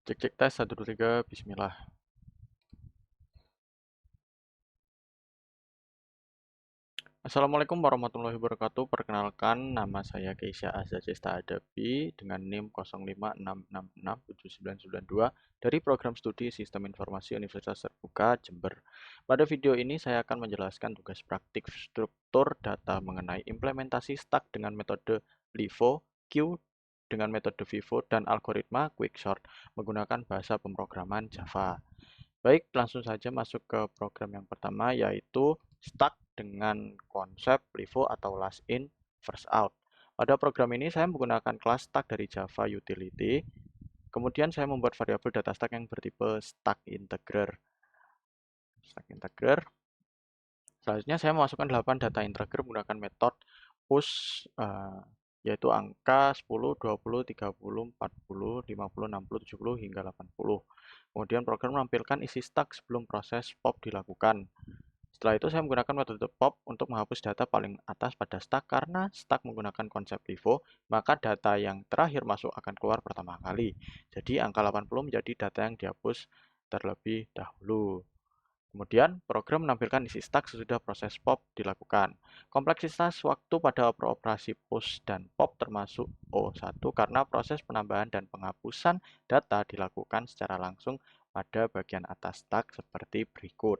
Cek cek tes 1 2 3 bismillah. Assalamualaikum warahmatullahi wabarakatuh. Perkenalkan nama saya Keisha Azazista Adapi dengan NIM 0566679992 dari program studi Sistem Informasi Universitas Terbuka Jember. Pada video ini saya akan menjelaskan tugas praktik struktur data mengenai implementasi stack dengan metode LIFO, Q dengan metode VIVO, dan algoritma Quicksort menggunakan bahasa pemrograman Java. Baik, langsung saja masuk ke program yang pertama, yaitu stack dengan konsep LIFO atau last in, first out. Pada program ini saya menggunakan kelas stack dari Java Utility. Kemudian saya membuat variabel data stack yang bertipe stack integer. Selanjutnya saya memasukkan 8 data integer menggunakan metode push, yaitu angka 10, 20, 30, 40, 50, 60, 70, hingga 80. Kemudian program menampilkan isi stack sebelum proses pop dilakukan. Setelah itu saya menggunakan metode pop untuk menghapus data paling atas pada stack. Karena stack menggunakan konsep LIFO, maka data yang terakhir masuk akan keluar pertama kali. Jadi angka 80 menjadi data yang dihapus terlebih dahulu. Kemudian, program menampilkan isi stack sesudah proses pop dilakukan. Kompleksitas waktu pada operasi push dan pop termasuk O1 karena proses penambahan dan penghapusan data dilakukan secara langsung pada bagian atas stack seperti berikut.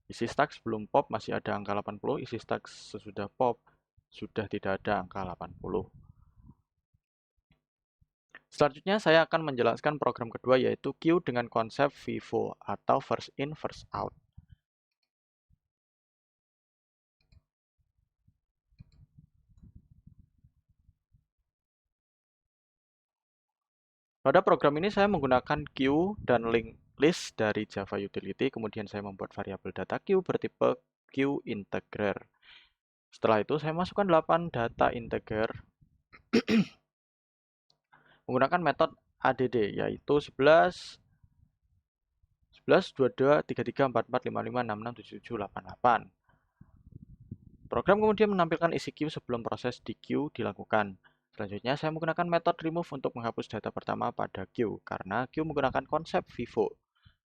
Isi stack sebelum pop masih ada angka 80, isi stack sesudah pop sudah tidak ada angka 80. Selanjutnya saya akan menjelaskan program kedua, yaitu Q dengan konsep VIVO atau first in first out. Pada program ini saya menggunakan Q dan link list dari Java Utility, kemudian saya membuat variabel data Q bertipe Q integer. Setelah itu saya masukkan 8 data integer menggunakan metode add, yaitu 11, 22, 33, 44, 55, 66, 77, 88. Program kemudian menampilkan isi Q sebelum proses di Q dilakukan. Selanjutnya saya menggunakan metode remove untuk menghapus data pertama pada Q, karena Q menggunakan konsep VIVO.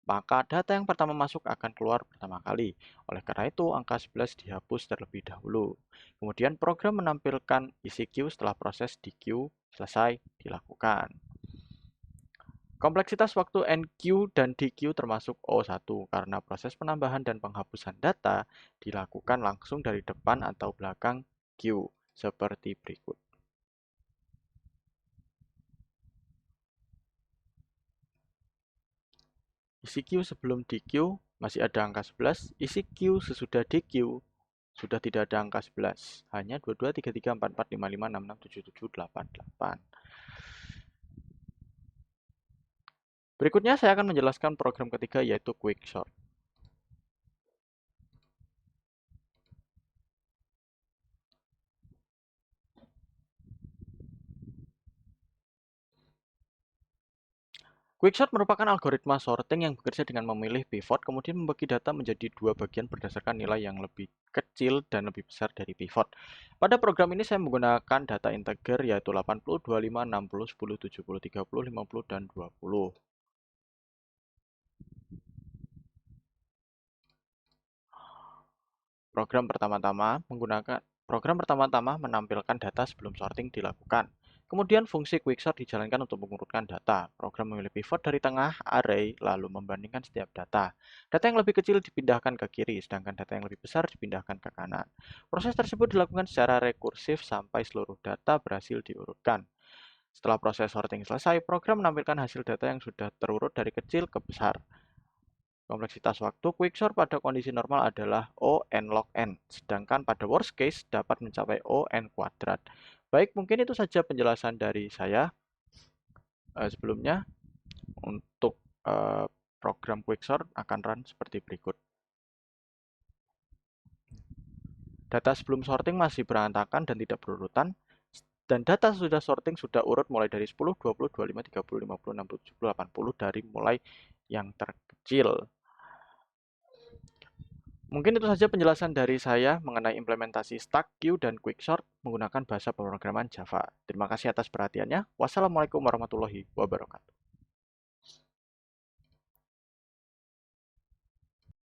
Maka data yang pertama masuk akan keluar pertama kali. Oleh karena itu, angka 11 dihapus terlebih dahulu. Kemudian program menampilkan isi Q setelah proses di Q selesai dilakukan. Kompleksitas waktu NQ dan DQ termasuk O1 karena proses penambahan dan penghapusan data dilakukan langsung dari depan atau belakang Q, seperti berikut. Isi Q sebelum DQ masih ada angka 11, isi Q sesudah DQ sudah tidak ada angka 11, hanya 22, 33, 44, 55, 66, 77, 88. Berikutnya saya akan menjelaskan program ketiga, yaitu Quicksort. Quicksort merupakan algoritma sorting yang bekerja dengan memilih pivot, kemudian membagi data menjadi dua bagian berdasarkan nilai yang lebih kecil dan lebih besar dari pivot. Pada program ini saya menggunakan data integer, yaitu 80, 25, 60, 10, 70, 30, 50, dan 20. Program pertama-tama menampilkan data sebelum sorting dilakukan. Kemudian fungsi quicksort dijalankan untuk mengurutkan data. Program memilih pivot dari tengah array lalu membandingkan setiap data. Data yang lebih kecil dipindahkan ke kiri, sedangkan data yang lebih besar dipindahkan ke kanan. Proses tersebut dilakukan secara rekursif sampai seluruh data berhasil diurutkan. Setelah proses sorting selesai, program menampilkan hasil data yang sudah terurut dari kecil ke besar. Kompleksitas waktu quicksort pada kondisi normal adalah O n log n, sedangkan pada worst case dapat mencapai O n kuadrat. Baik, mungkin itu saja penjelasan dari saya sebelumnya. Untuk program quicksort akan run seperti berikut. Data sebelum sorting masih berantakan dan tidak berurutan, dan data sudah sorting sudah urut mulai dari 10, 20, 25, 30, 50, 60, 70, 80 dari mulai yang terkecil. Mungkin itu saja penjelasan dari saya mengenai implementasi stack, queue, dan quicksort menggunakan bahasa pemrograman Java. Terima kasih atas perhatiannya. Wassalamualaikum warahmatullahi wabarakatuh.